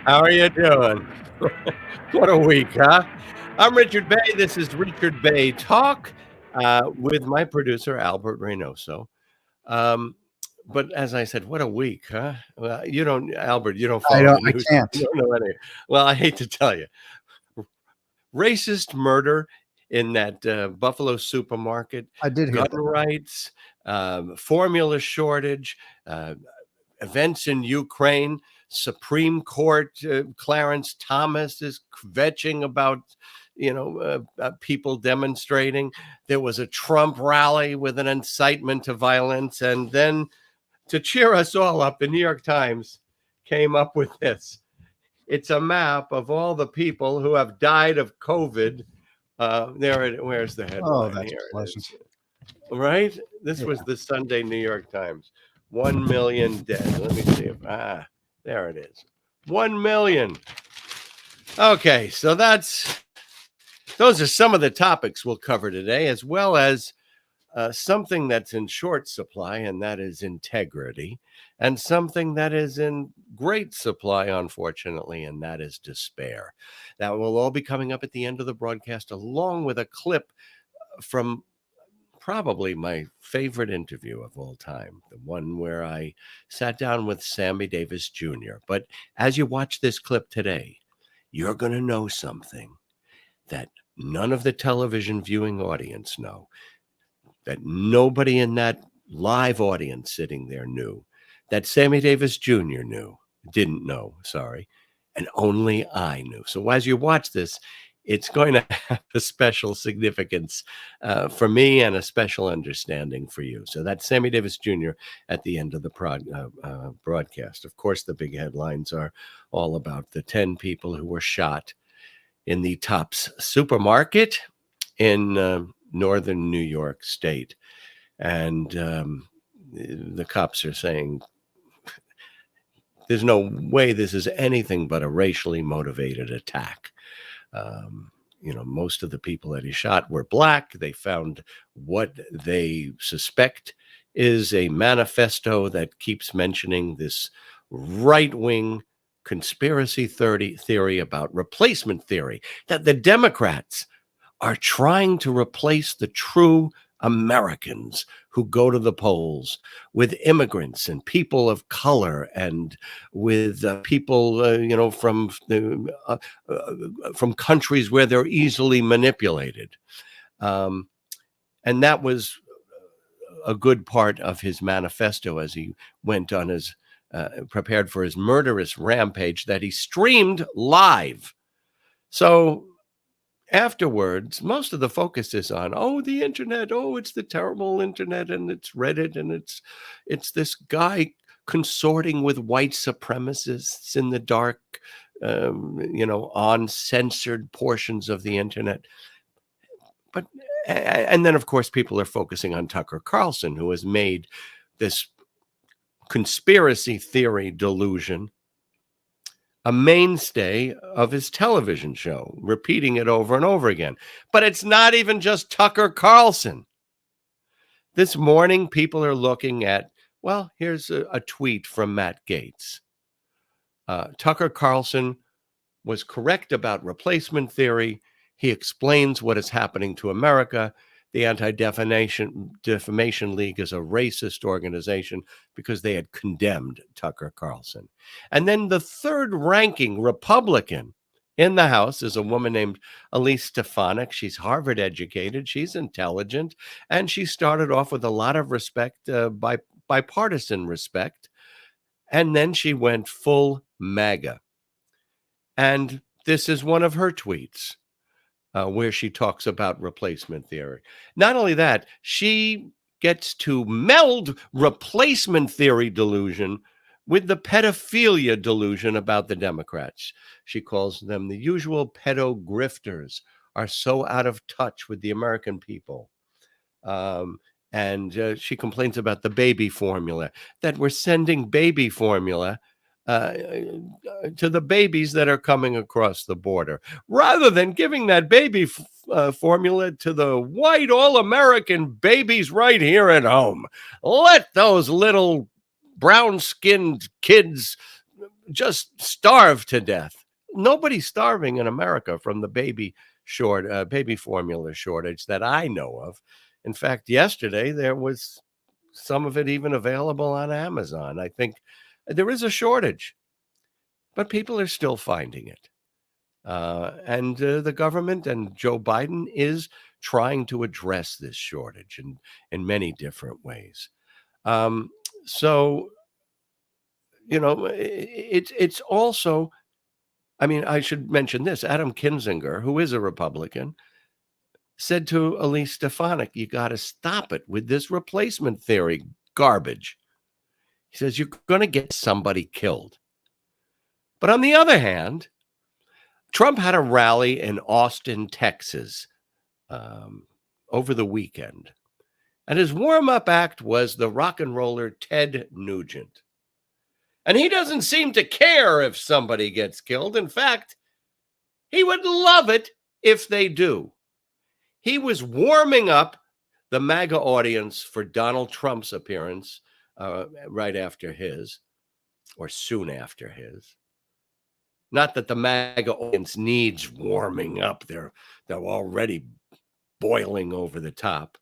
How are you doing? What a week, huh? I'm Richard Bey. This is Richard Bey Talk with my producer, Albert Reinoso. Um, but as I said, what a week, huh? Well, you don't, Albert, you don't follow the I news. can't. You don't know any. Well, I hate to tell you, racist murder in that Buffalo supermarket, I did hear gun that. rights, formula shortage, uh, events in Ukraine. Supreme Court, Clarence Thomas is kvetching about, people demonstrating. There was a Trump rally with an incitement to violence. And then to cheer us all up, the New York Times came up with this. It's a map of all the people who have died of COVID. Where's the headline? Oh, that's Here pleasant. it is. Right? This Yeah. was the Sunday New York Times. 1 million dead. Let me see if there it is. 1 million. Okay, so those are some of the topics we'll cover today, as well as something that's in short supply, and that is integrity, and something that is in great supply, unfortunately, and that is despair. That will all be coming up at the end of the broadcast, along with a clip from probably my favorite interview of all time, the one where I sat down with Sammy Davis Jr. But as you watch this clip today, you're going to know something that none of the television viewing audience know, that nobody in that live audience sitting there knew, that Sammy Davis Jr. didn't know, and only I knew. So as you watch this, it's going to have a special significance for me and a special understanding for you. So that's Sammy Davis Jr. at the end of the broadcast. Of course, the big headlines are all about the 10 people who were shot in the Tops supermarket in northern New York State. And the cops are saying there's no way this is anything but a racially motivated attack. Most of the people that he shot were black. They found what they suspect is a manifesto that keeps mentioning this right-wing conspiracy theory about replacement theory, that the Democrats are trying to replace the true Americans who go to the polls with immigrants and people of color and with people, from countries where they're easily manipulated. And that was a good part of his manifesto as he went on his prepared for his murderous rampage that he streamed live. So afterwards, most of the focus is on, the internet. It's the terrible internet, and it's Reddit, and it's this guy consorting with white supremacists in the dark, uncensored portions of the internet. And then, of course, people are focusing on Tucker Carlson, who has made this conspiracy theory delusion a mainstay of his television show, repeating it over and over again. But it's not even just Tucker Carlson. This morning, people are looking at, here's a tweet from Matt Gaetz. Tucker Carlson was correct about replacement theory. He explains what is happening to America. The Anti-Defamation League is a racist organization because they had condemned Tucker Carlson. And then the third-ranking Republican in the House is a woman named Elise Stefanik. She's Harvard-educated. She's intelligent. And she started off with a lot of respect, bipartisan respect. And then she went full MAGA. And this is one of her tweets. Where she talks about replacement theory. Not only that, she gets to meld replacement theory delusion with the pedophilia delusion about the Democrats. She calls them the usual pedo-grifters, are so out of touch with the American people. And she complains about the baby formula, that we're sending baby formula to the babies that are coming across the border, rather than giving that baby formula to the white all-American babies right here at home. Let those little brown-skinned kids just starve to death. Nobody's starving in America from the baby formula shortage that I know of. In fact, yesterday there was some of it even available on Amazon. I think there is a shortage, but people are still finding it. And the government and Joe Biden is trying to address this shortage in many different ways. So, it's also, I mean, I should mention this. Adam Kinzinger, who is a Republican, said to Elise Stefanik, you got to stop it with this replacement theory garbage. He says, you're going to get somebody killed. But on the other hand, Trump had a rally in Austin, Texas, over the weekend. And his warm-up act was the rock and roller Ted Nugent. And he doesn't seem to care if somebody gets killed. In fact, he would love it if they do. He was warming up the MAGA audience for Donald Trump's appearance right after his, or soon after his. Not that the MAGA audience needs warming up. They're already boiling over the top.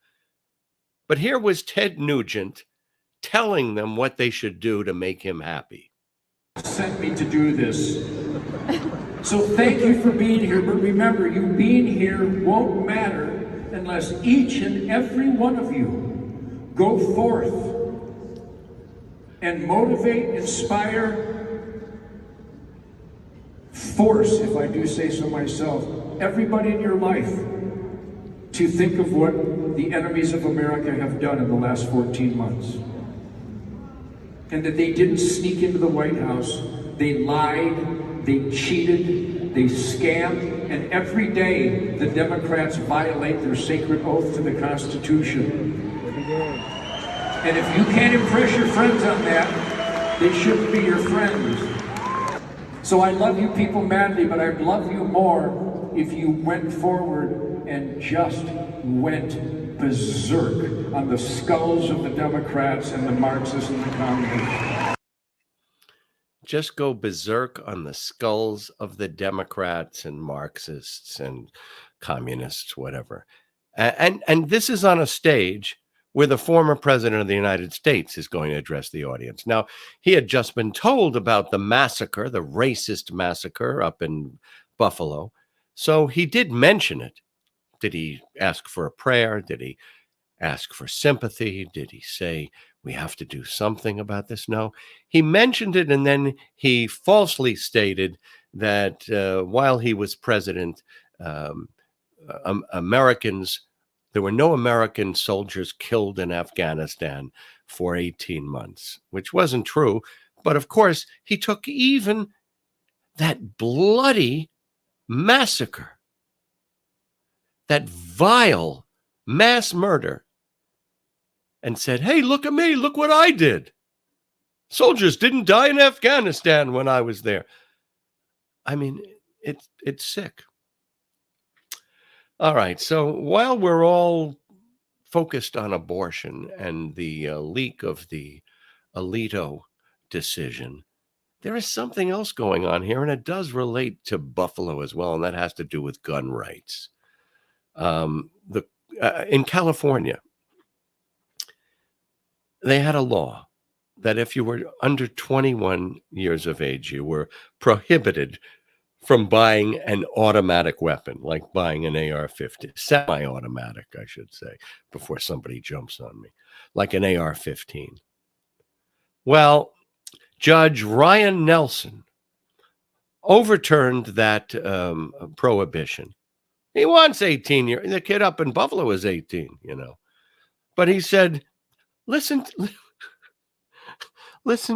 But here was Ted Nugent telling them what they should do to make him happy. Sent me to do this. So thank you for being here, but remember, you being here won't matter unless each and every one of you go forth and motivate, inspire, force, if I do say so myself, everybody in your life to think of what the enemies of America have done in the last 14 months. And that they didn't sneak into the White House, they lied, they cheated, they scammed, and every day the Democrats violate their sacred oath to the Constitution. And if you can't impress your friends on that, they shouldn't be your friends. So I love you people madly, but I'd love you more if you went forward and just went berserk on the skulls of the Democrats and the Marxists and the communists. Just go berserk on the skulls of the Democrats and Marxists and communists, whatever. And this is on a stage where the former president of the United States is going to address the audience. Now, he had just been told about the massacre, the racist massacre up in Buffalo. So he did mention it. Did he ask for a prayer? Did he ask for sympathy? Did he say, we have to do something about this? No, he mentioned it, and then he falsely stated that while he was president, Americans, there were no American soldiers killed in Afghanistan for 18 months, which wasn't true. But of course, he took even that bloody massacre, that vile mass murder, and said, hey, look at me, look what I did. Soldiers didn't die in Afghanistan when I was there. I mean, it's sick. All right, so while we're all focused on abortion and the leak of the Alito decision, there is something else going on here, and it does relate to Buffalo as well, and that has to do with gun rights. In California, they had a law that if you were under 21 years of age, you were prohibited from buying an automatic weapon, like buying an AR-15, semi-automatic, I should say, before somebody jumps on me, like an AR-15. Well, Judge Ryan Nelson overturned that prohibition. He wants 18 years. The kid up in Buffalo is 18, But he said, listen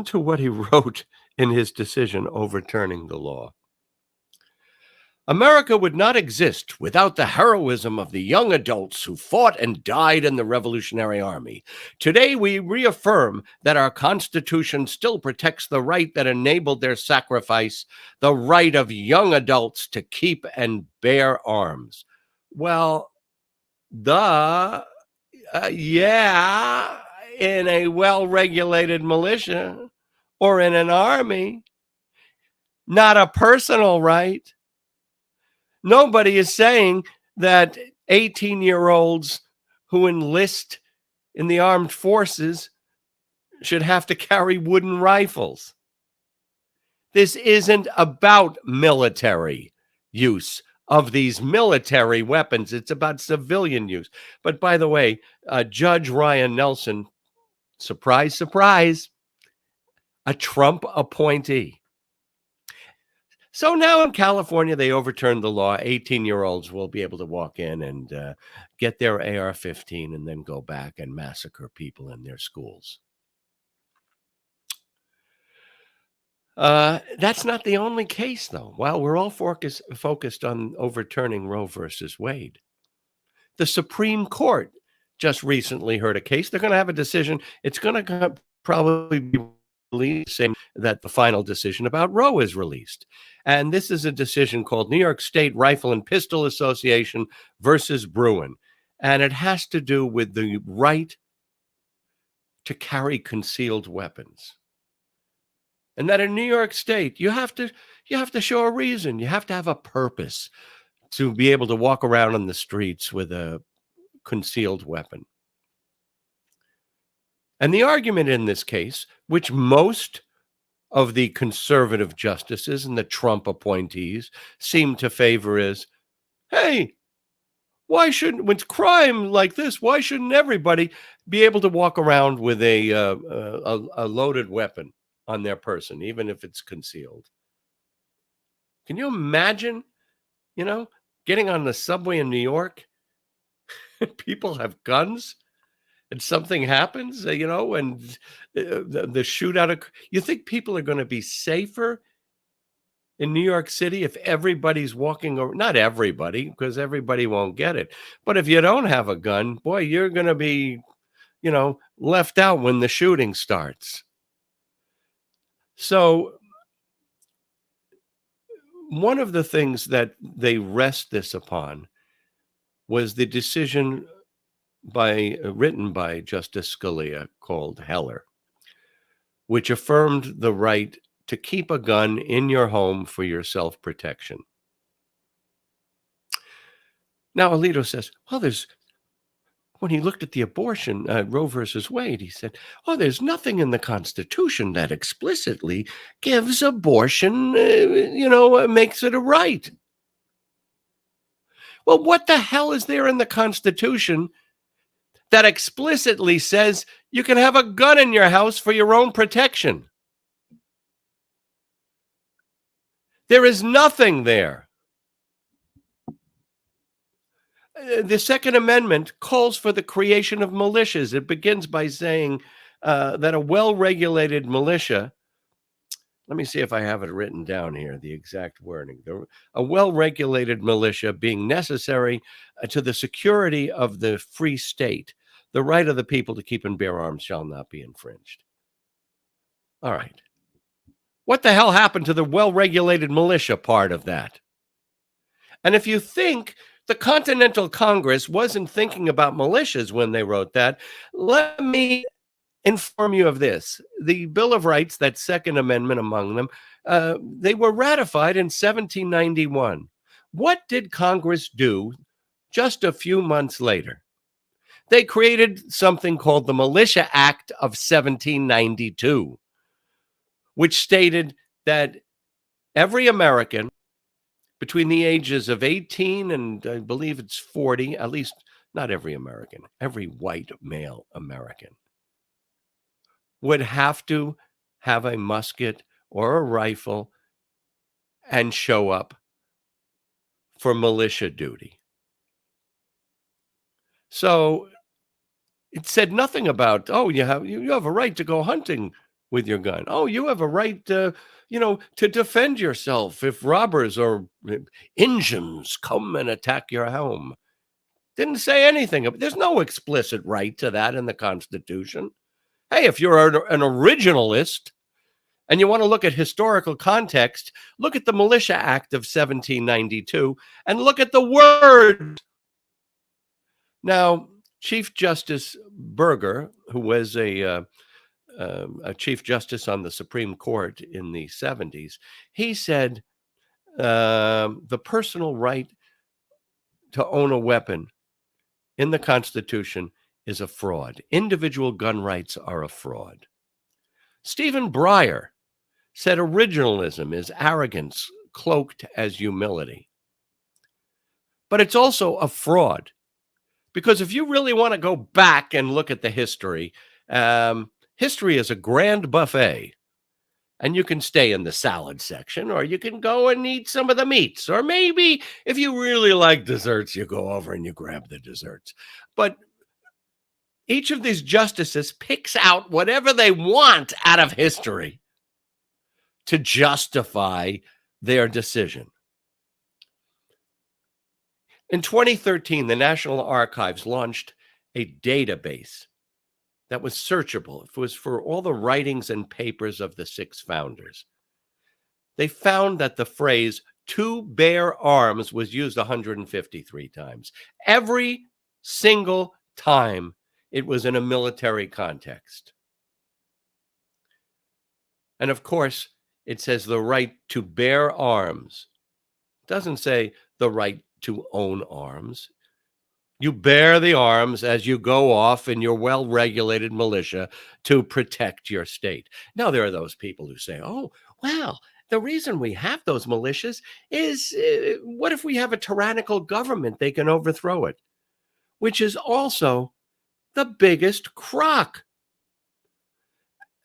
to what he wrote in his decision overturning the law. America would not exist without the heroism of the young adults who fought and died in the Revolutionary Army. Today, we reaffirm that our Constitution still protects the right that enabled their sacrifice, the right of young adults to keep and bear arms. Well, yeah, in a well-regulated militia or in an army, not a personal right. Nobody is saying that 18-year-olds who enlist in the armed forces should have to carry wooden rifles. This isn't about military use of these military weapons. It's about civilian use. But by the way, Judge Ryan Nelson, surprise, surprise, a Trump appointee. So now in California, they overturned the law. 18-year-olds will be able to walk in and get their AR-15 and then go back and massacre people in their schools. That's not the only case, though. While we're all focused on overturning Roe versus Wade, the Supreme Court just recently heard a case. They're going to have a decision. It's going to probably be released, saying that the final decision about Roe is released. And this is a decision called New York State Rifle and Pistol Association versus Bruin. And it has to do with the right to carry concealed weapons. And that in New York State, you have to show a reason. You have to have a purpose to be able to walk around on the streets with a concealed weapon. And the argument in this case, which most of the conservative justices and the Trump appointees seem to favor, is, hey, why shouldn't, when it's crime like this, why shouldn't everybody be able to walk around with a loaded weapon on their person, even if it's concealed? Can you imagine, getting on the subway in New York? People have guns and something happens, and the shootout. You think people are going to be safer in New York City if everybody's walking over? Not everybody, because everybody won't get it. But if you don't have a gun, boy, you're going to be, left out when the shooting starts. So one of the things that they rest this upon was the decision written by Justice Scalia called Heller, which affirmed the right to keep a gun in your home for your self-protection. Now, Alito says, well, when he looked at the abortion, Roe versus Wade, he said, there's nothing in the Constitution that explicitly gives abortion, makes it a right. Well, what the hell is there in the Constitution that explicitly says you can have a gun in your house for your own protection? There is nothing there. The Second Amendment calls for the creation of militias. It begins by saying that a well-regulated militia, let me see if I have it written down here, the exact wording. A well-regulated militia being necessary to the security of the free state. The right of the people to keep and bear arms shall not be infringed. All right. What the hell happened to the well-regulated militia part of that? And if you think the Continental Congress wasn't thinking about militias when they wrote that, let me inform you of this. The Bill of Rights, that Second Amendment among them, they were ratified in 1791. What did Congress do just a few months later? They created something called the Militia Act of 1792, which stated that every American between the ages of 18 and I believe it's 40, at least not every American, every white male American would have to have a musket or a rifle and show up for militia duty. So it said nothing about, you have a right to go hunting with your gun. You have a right to defend yourself if robbers or Injuns come and attack your home. Didn't say anything. There's no explicit right to that in the Constitution. Hey, if you're an originalist and you want to look at historical context, look at the Militia Act of 1792 and look at the word. Now, Chief Justice Berger, who was a a chief justice on the Supreme Court in the 70s. He said the personal right to own a weapon in the Constitution is a fraud. Individual gun rights are a fraud. Stephen Breyer said originalism is arrogance cloaked as humility. But it's also a fraud, because if you really want to go back and look at the history, history is a grand buffet. And you can stay in the salad section, or you can go and eat some of the meats. Or maybe if you really like desserts, you go over and you grab the desserts. But each of these justices picks out whatever they want out of history to justify their decision. In 2013, the National Archives launched a database that was searchable. It was for all the writings and papers of the 6 founders. They found that the phrase "to bear arms" was used 153 times. Every single time it was in a military context. And of course, it says the right to bear arms. It doesn't say the right to own arms. You bear the arms as you go off in your well-regulated militia to protect your state. Now, there are those people who say, oh, well, the reason we have those militias is what if we have a tyrannical government? They can overthrow it, which is also the biggest crock.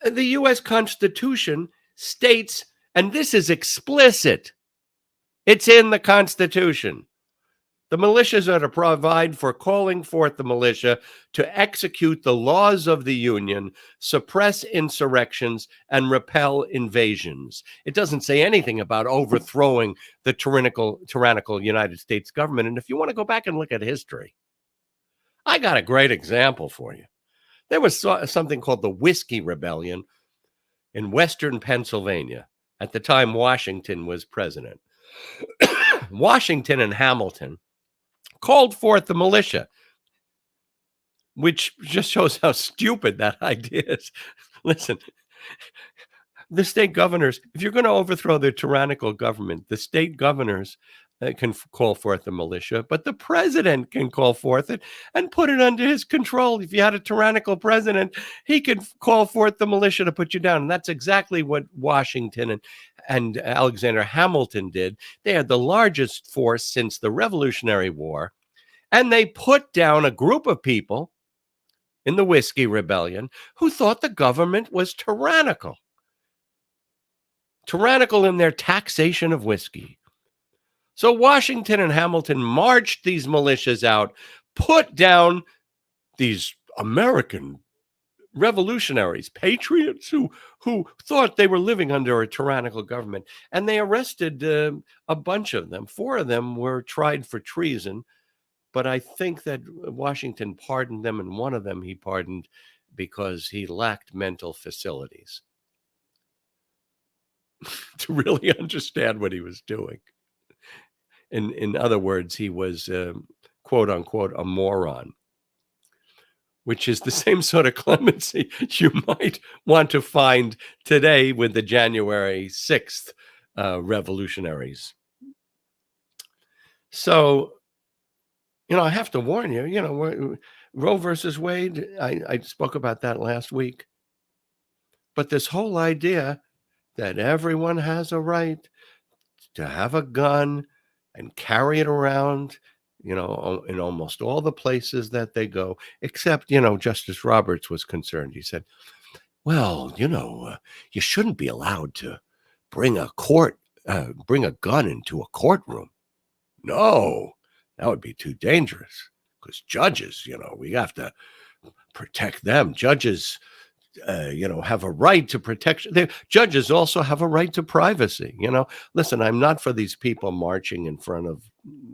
The U.S. Constitution states, and this is explicit, it's in the Constitution. The militias are to provide for calling forth the militia to execute the laws of the Union, suppress insurrections, and repel invasions. It doesn't say anything about overthrowing the tyrannical United States government. And if you want to go back and look at history, I got a great example for you. There was something called the Whiskey Rebellion in Western Pennsylvania. At the time, Washington was president. Washington and Hamilton called forth the militia, which just shows how stupid that idea is. Listen, the state governors, if you're going to overthrow the tyrannical government, the state governors can call forth the militia, but the president can call forth it and put it under his control. If you had a tyrannical president, he could call forth the militia to put you down. And that's exactly what Washington and Alexander Hamilton did. They had the largest force since the Revolutionary War, and they put down a group of people in the Whiskey Rebellion who thought the government was tyrannical in their taxation of whiskey. So Washington and Hamilton marched these militias out, put down these American revolutionaries, patriots who thought they were living under a tyrannical government. And they arrested a bunch of them. 4 of them were tried for treason. But I think that Washington pardoned them, and one of them he pardoned because he lacked mental facilities to really understand what he was doing. In other words, he was, quote unquote, a moron, which is the same sort of clemency you might want to find today with the January 6th revolutionaries. So, I have to warn you, Roe versus Wade, I spoke about that last week. But this whole idea that everyone has a right to have a gun and carry it around, in almost all the places that they go, except, Justice Roberts was concerned. He said, well, you shouldn't be allowed to bring a gun into a courtroom. No, that would be too dangerous, because judges, we have to protect them. Judges, have a right to protection. Judges also have a right to privacy. Listen, I'm not for these people marching in front of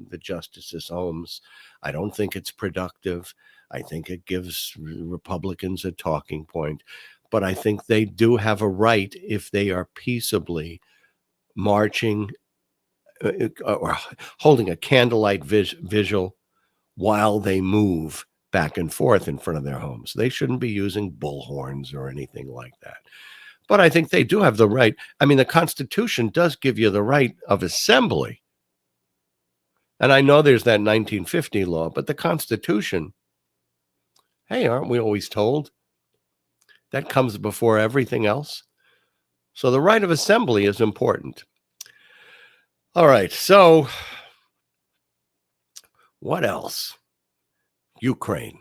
the justices' homes. I don't think it's productive. I think it gives Republicans a talking point. But I think they do have a right, if they are peaceably marching or holding a candlelight vigil while they move back and forth in front of their homes. They shouldn't be using bullhorns or anything like that. But I think they do have the right. I mean, the Constitution does give you the right of assembly. And I know there's that 1950 law, but the Constitution, hey, aren't we always told that comes before everything else? So the right of assembly is important. All right, so what else? Ukraine.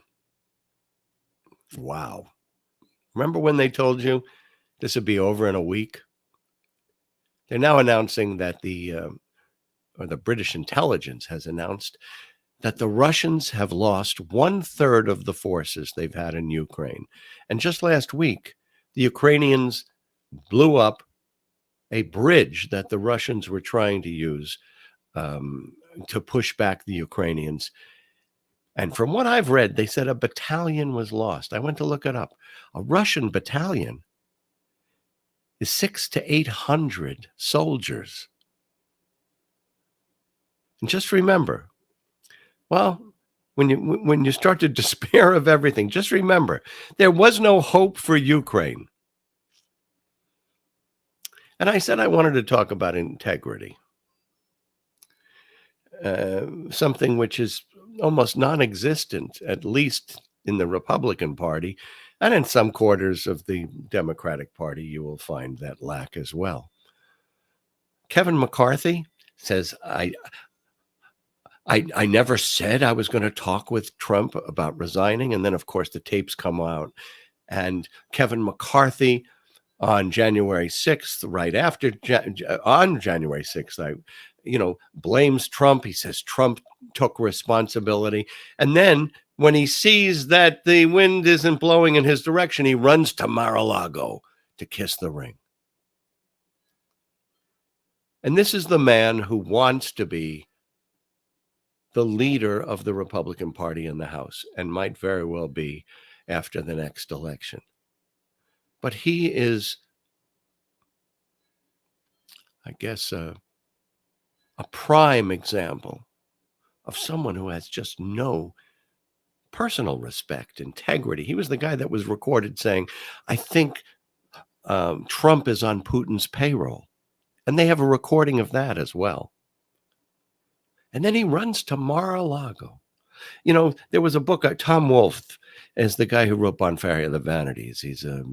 Wow. Remember when they told you this would be over in a week? They're now announcing that the British intelligence has announced that the Russians have lost 1/3 of the forces they've had in Ukraine. And just last week, the Ukrainians blew up a bridge that the Russians were trying to use to push back the Ukrainians. And from what I've read, they said a battalion was lost. I went to look it up. A Russian battalion is 600 to 800 soldiers. And just remember, well, when you start to despair of everything, just remember, there was no hope for Ukraine. And I said I wanted to talk about integrity, something which is almost non-existent, at least in the Republican Party, and in some quarters of the Democratic Party, you will find that lack as well. Kevin McCarthy says, I never said I was going to talk with Trump about resigning. And then, of course, the tapes come out. And Kevin McCarthy on January 6th, right after, on January 6th, blames Trump. He says Trump took responsibility. And then when he sees that the wind isn't blowing in his direction, he runs to Mar-a-Lago to kiss the ring. And this is the man who wants to be the leader of the Republican Party in the House, and might very well be after the next election. But he is, I guess, a prime example of someone who has just no personal respect, integrity. He was the guy that was recorded saying, I think Trump is on Putin's payroll. And they have a recording of that as well. And then he runs to Mar-a-Lago. There was a book, Tom Wolfe is the guy who wrote Bonfire of the Vanities. He's a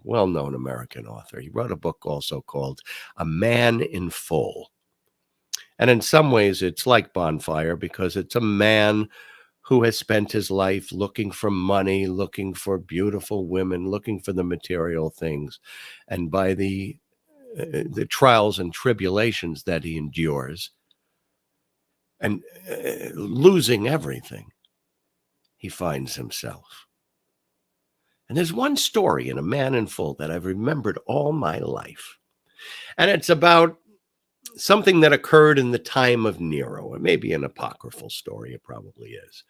well-known American author. He wrote a book also called A Man in Full. And in some ways, it's like Bonfire because it's a man who has spent his life looking for money, looking for beautiful women, looking for the material things. And by the trials and tribulations that he endures, and losing everything, he finds himself. And there's one story in A Man in Full that I've remembered all my life. And it's about something that occurred in the time of Nero. It may be an apocryphal story. It probably is.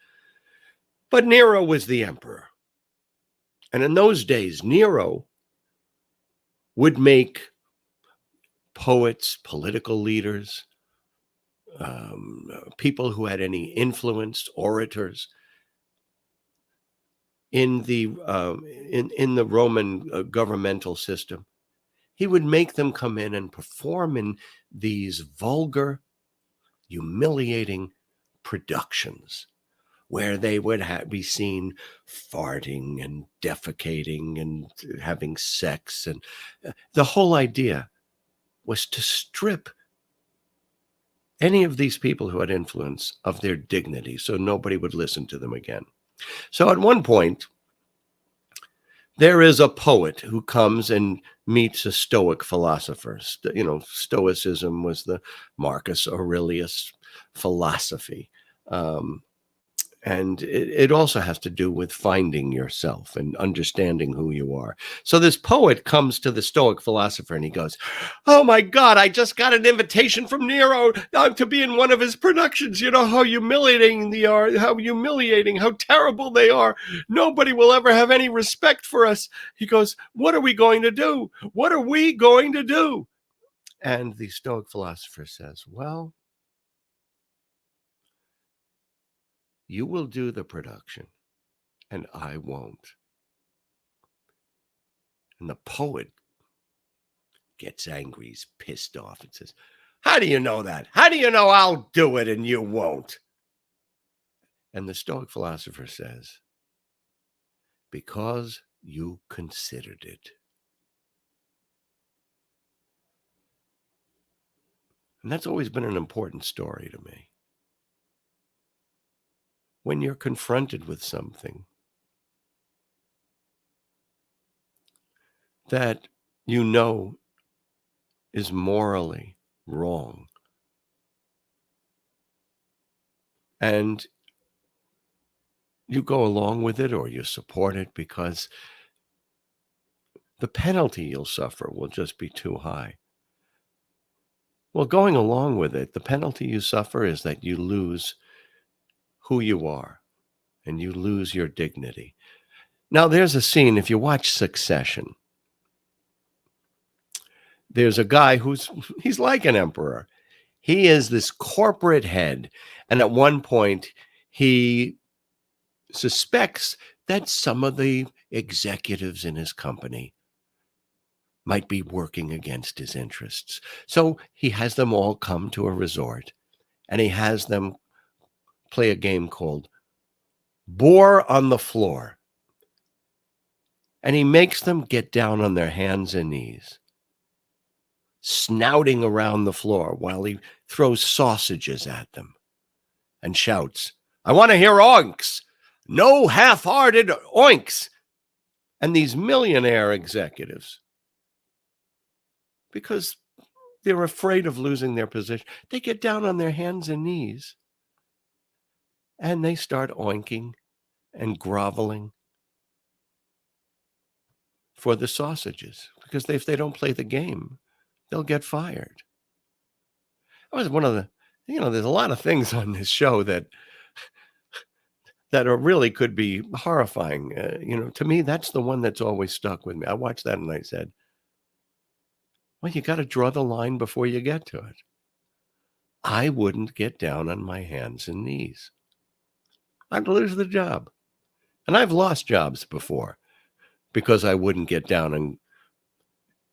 But Nero was the emperor. And in those days, Nero would make poets, political leaders, people who had any influence, orators in the Roman governmental system. He would make them come in and perform in these vulgar, humiliating productions where they would be seen farting and defecating and having sex. And the whole idea was to strip any of these people who had influence of their dignity so nobody would listen to them again. So at one point, there is a poet who comes and meets a Stoic philosopher. Stoicism was the Marcus Aurelius philosophy. And it also has to do with finding yourself and understanding who you are. So this poet comes to the Stoic philosopher and he goes, oh my God, I just got an invitation from Nero to be in one of his productions. You know how humiliating they are, how terrible they are. Nobody will ever have any respect for us. He goes, what are we going to do? What are we going to do? And the Stoic philosopher says, well, You will do the production, and I won't. And the poet gets angry, he's pissed off, and says, how do you know that? How do you know I'll do it and you won't? And the Stoic philosopher says, because you considered it. And that's always been an important story to me. When you're confronted with something that you know is morally wrong, and you go along with it or you support it because the penalty you'll suffer will just be too high. Well, going along with it, the penalty you suffer is that you lose who you are and you lose your dignity. Now, there's a scene, if you watch Succession, there's a guy he's like an emperor. He is this corporate head. And at one point, he suspects that some of the executives in his company might be working against his interests. So he has them all come to a resort, and he has them play a game called Boar on the Floor. And he makes them get down on their hands and knees, snouting around the floor while he throws sausages at them and shouts, I want to hear oinks. No half-hearted oinks. And these millionaire executives, because they're afraid of losing their position, they get down on their hands and knees and they start oinking and groveling for the sausages, because if they don't play the game, they'll get fired. That was one of the, there's a lot of things on this show that are really could be horrifying. To me, that's the one that's always stuck with me. I watched that and I said, well, you got to draw the line before you get to it. I wouldn't get down on my hands and knees. I'd lose the job. And I've lost jobs before because I wouldn't get down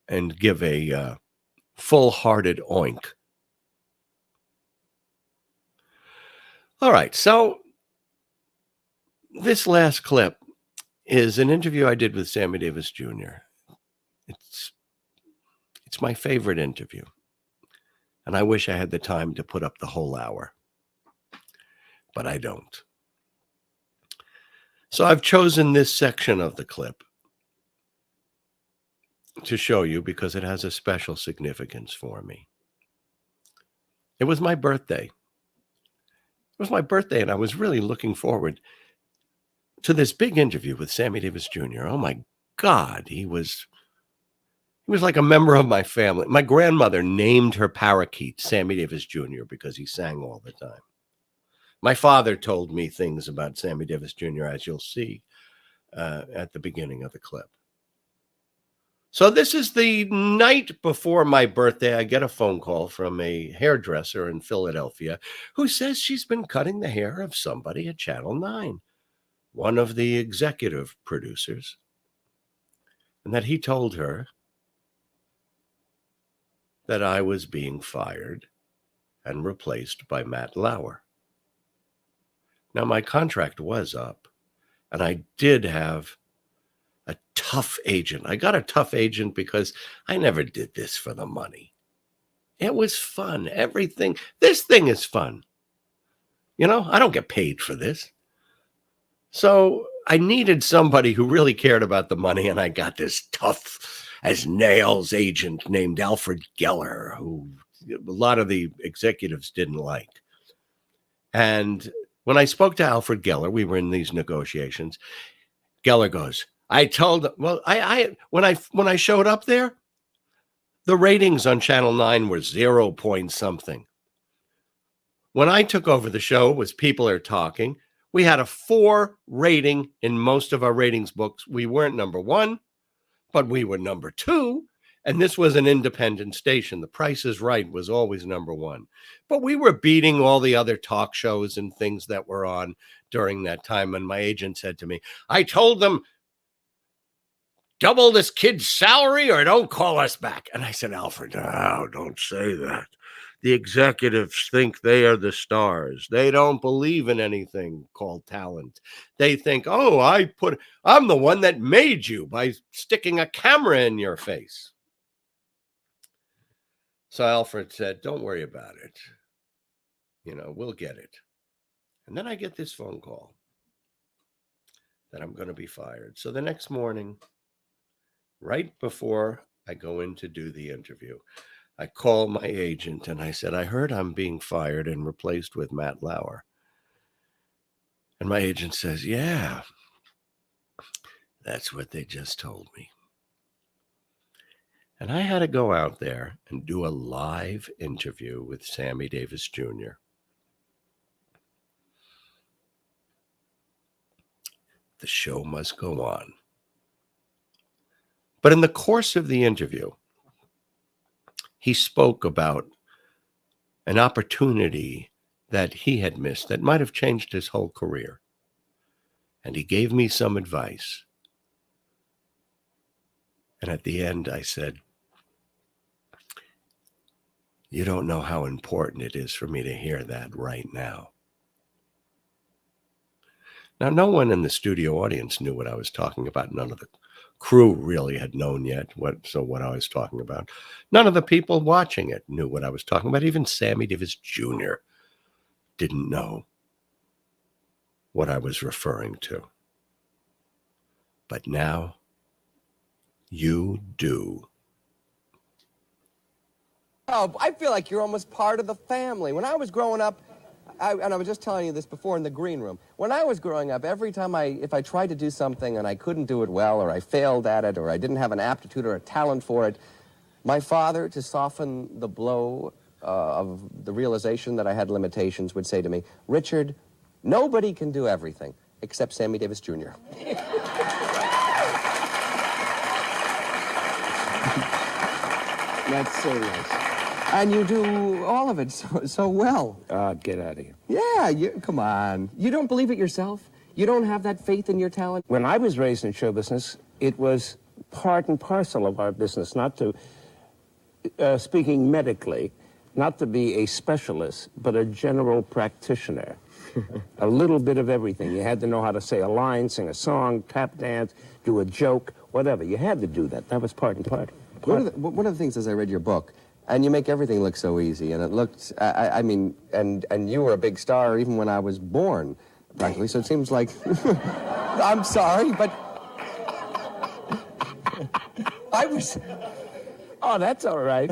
and give a full-hearted oink. All right, so this last clip is an interview I did with Sammy Davis Jr. It's my favorite interview, and I wish I had the time to put up the whole hour, but I don't. So I've chosen this section of the clip to show you because it has a special significance for me. It was my birthday. It was my birthday, and I was really looking forward to this big interview with Sammy Davis Jr. Oh, my God. He was like a member of my family. My grandmother named her parakeet Sammy Davis Jr. because he sang all the time. My father told me things about Sammy Davis Jr., as you'll see at the beginning of the clip. So this is the night before my birthday. I get a phone call from a hairdresser in Philadelphia who says she's been cutting the hair of somebody at Channel 9, one of the executive producers, and that he told her that I was being fired and replaced by Matt Lauer. Now, my contract was up, and I did have a tough agent. I got a tough agent because I never did this for the money. It was fun. Everything. This thing is fun. I don't get paid for this. So I needed somebody who really cared about the money, and I got this tough as nails agent named Alfred Geller, who a lot of the executives didn't like. And when I spoke to Alfred Geller, we were in these negotiations. Geller goes, I told them, well, when I showed up there, the ratings on Channel 9 were 0 point something. When I took over the show, it was People Are Talking. We had a 4 rating in most of our ratings books. We weren't number 1, but we were number 2. And this was an independent station. The Price is Right was always number one. But we were beating all the other talk shows and things that were on during that time. And my agent said to me, I told them, double this kid's salary or don't call us back. And I said, Alfred, no, don't say that. The executives think they are the stars. They don't believe in anything called talent. They think, oh, I'm the one that made you by sticking a camera in your face. So Alfred said, don't worry about it. We'll get it. And then I get this phone call that I'm going to be fired. So the next morning, right before I go in to do the interview, I call my agent and I said, I heard I'm being fired and replaced with Matt Lauer. And my agent says, yeah, that's what they just told me. And I had to go out there and do a live interview with Sammy Davis Jr. The show must go on. But in the course of the interview, he spoke about an opportunity that he had missed that might have changed his whole career. And he gave me some advice. And at the end, I said, you don't know how important it is for me to hear that right now. Now, no one in the studio audience knew what I was talking about. None of the crew really had known yet what I was talking about. None of the people watching it knew what I was talking about. Even Sammy Davis Jr. didn't know what I was referring to. But now you do. Oh, I feel like you're almost part of the family. When I was growing up, and I was just telling you this before in the green room, when I was growing up, every time if I tried to do something and I couldn't do it well, or I failed at it, or I didn't have an aptitude or a talent for it, my father, to soften the blow of the realization that I had limitations, would say to me, Richard, nobody can do everything except Sammy Davis Jr. That's so nice. And you do all of it so well. Get out of here. Yeah, come on. You don't believe it yourself? You don't have that faith in your talent? When I was raised in show business, it was part and parcel of our business, not to, speaking medically, not to be a specialist, but a general practitioner. A little bit of everything. You had to know how to say a line, sing a song, tap dance, do a joke, whatever. You had to do that. That was part and part. One of the things as I read your book, and you make everything look so easy, and it looked, I mean, and you were a big star even when I was born, practically, so it seems like, I'm sorry, but I was... Oh, that's all right.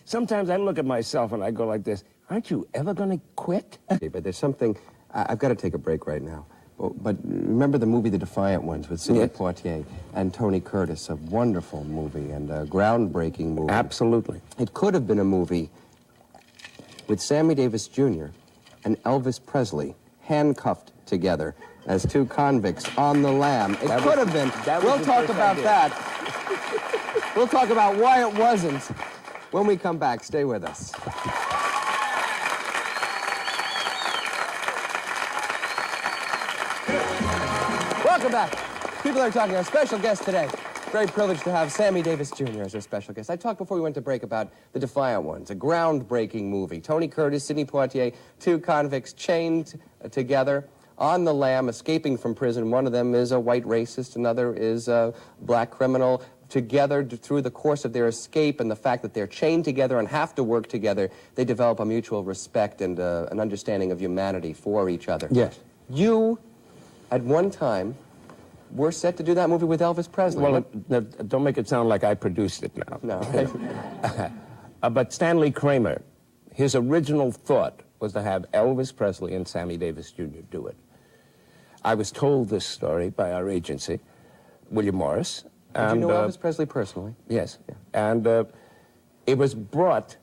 Sometimes I look at myself and I go like this, aren't you ever going to quit? But there's something, I've got to take a break right now. But remember the movie The Defiant Ones with Sidney Poitier and Tony Curtis, a wonderful movie and a groundbreaking movie. Absolutely. It could have been a movie with Sammy Davis Jr. and Elvis Presley handcuffed together as two convicts on the lam. It could have been. We'll talk about that. We'll talk about why it wasn't when we come back. Stay with us. Welcome back. People are talking. Our special guest today. Very privileged to have Sammy Davis Jr. as our special guest. I talked before we went to break about The Defiant Ones, a groundbreaking movie. Tony Curtis, Sidney Poitier, two convicts chained together on the lam, escaping from prison. One of them is a white racist, another is a black criminal. Together, through the course of their escape and the fact that they're chained together and have to work together, they develop a mutual respect and an understanding of humanity for each other. Yes. You, at one time, were set to do that movie with Elvis Presley. Well, don't make it sound like I produced it now. No. But Stanley Kramer, his original thought was to have Elvis Presley and Sammy Davis Jr. do it. I was told this story by our agency, William Morris. Did you know Elvis Presley personally? Yes. Yeah. And it was brought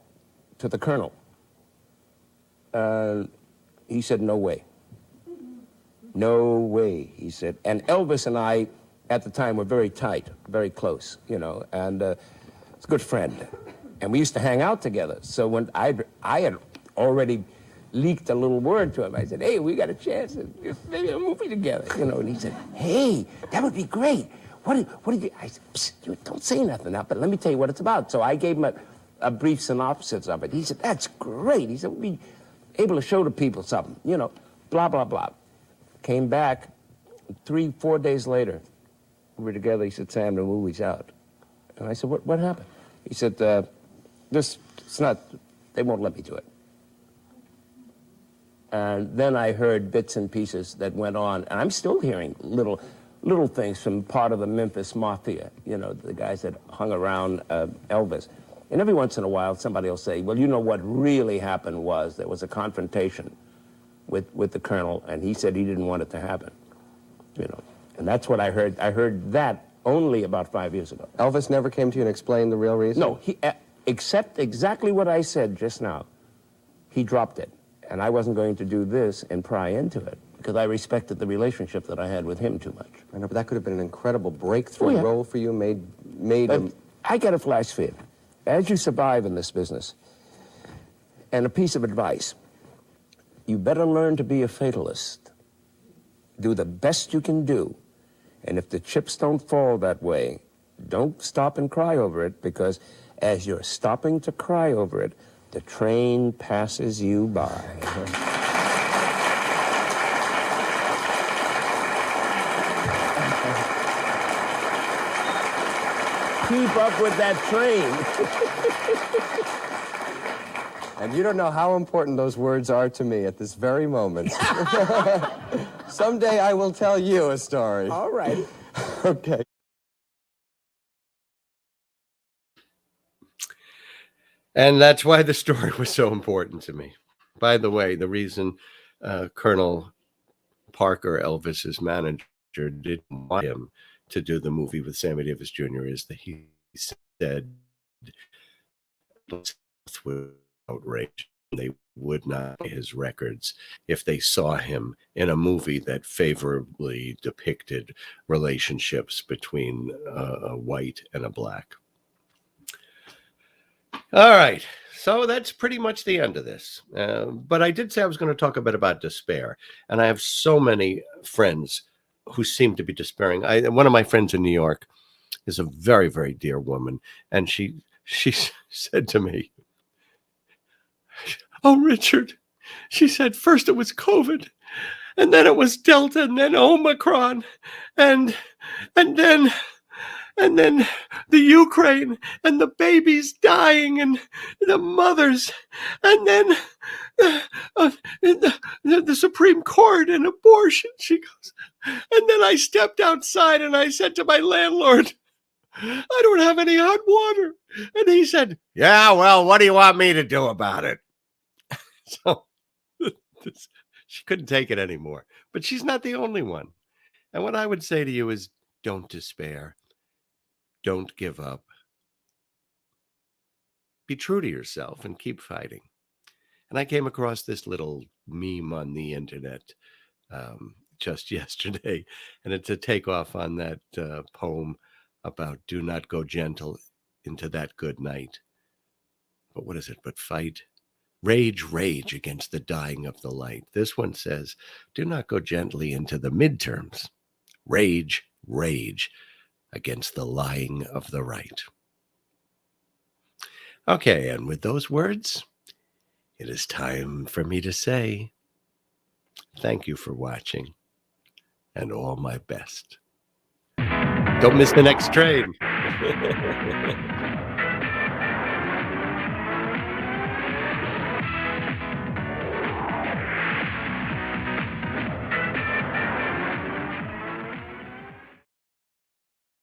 to the Colonel. He said, no way. No way, he said. And Elvis and I, at the time, were very tight, very close, you know. And was a good friend. And we used to hang out together. So when I had already leaked a little word to him, I said, hey, we got a chance to make a movie together, you know. And he said, hey, that would be great. What did you, I said, psst, you don't say nothing now, but let me tell you what it's about. So I gave him a brief synopsis of it. He said, that's great. He said, we'll be able to show the people something, you know, blah, blah, blah. Came back 3-4 days later. We were together. He said, Sam, the movie's out. And I said, what happened? He said, it's not, they won't let me do it. And then I heard bits and pieces that went on, and I'm still hearing little things from part of the Memphis Mafia, you know, the guys that hung around Elvis. And every once in a while, somebody will say, well, you know what really happened was there was a confrontation with the colonel, and he said he didn't want it to happen, you know. And that's what I heard. I heard that only about 5 years ago. Elvis never came to you and explained the real reason? No, he, except exactly what I said just now. He dropped it. And I wasn't going to do this and pry into it because I respected the relationship that I had with him too much. I know, but that could have been an incredible breakthrough role for you, made him... I got a flash for you. As you survive in this business, and a piece of advice, you better learn to be a fatalist. Do the best you can do. And if the chips don't fall that way, don't stop and cry over it, because as you're stopping to cry over it, the train passes you by. Keep up with that train. And you don't know how important those words are to me at this very moment. Someday I will tell you a story. All right. Okay. And that's why the story was so important to me. By the way, the reason Colonel Parker, Elvis's manager, didn't want him to do the movie with Sammy Davis Jr. is that he said with outrage, they would not pay his records if they saw him in a movie that favorably depicted relationships between a white and a black. All right, so that's pretty much the end of this. But I did say I was going to talk a bit about despair, and I have so many friends who seem to be despairing. One of my friends in New York is a very, very dear woman, and she said to me, "Oh, Richard," she said, "first it was COVID, and then it was Delta, and then Omicron, and then the Ukraine, and the babies dying, and the mothers, and then the Supreme Court and abortion." She goes, "And then I stepped outside and I said to my landlord, I don't have any hot water." And he said, "Yeah, well, what do you want me to do about it?" So she couldn't take it anymore. But she's not the only one. And what I would say to you is, don't despair. Don't give up. Be true to yourself and keep fighting. And I came across this little meme on the internet just yesterday, and it's a takeoff on that poem about do not go gentle into that good night. But what is it? But fight. Rage, rage against the dying of the light. This one says, do not go gently into the midterms. Rage, rage against the lying of the right. Okay, and with those words, it is time for me to say thank you for watching, and all my best. Don't miss the next train.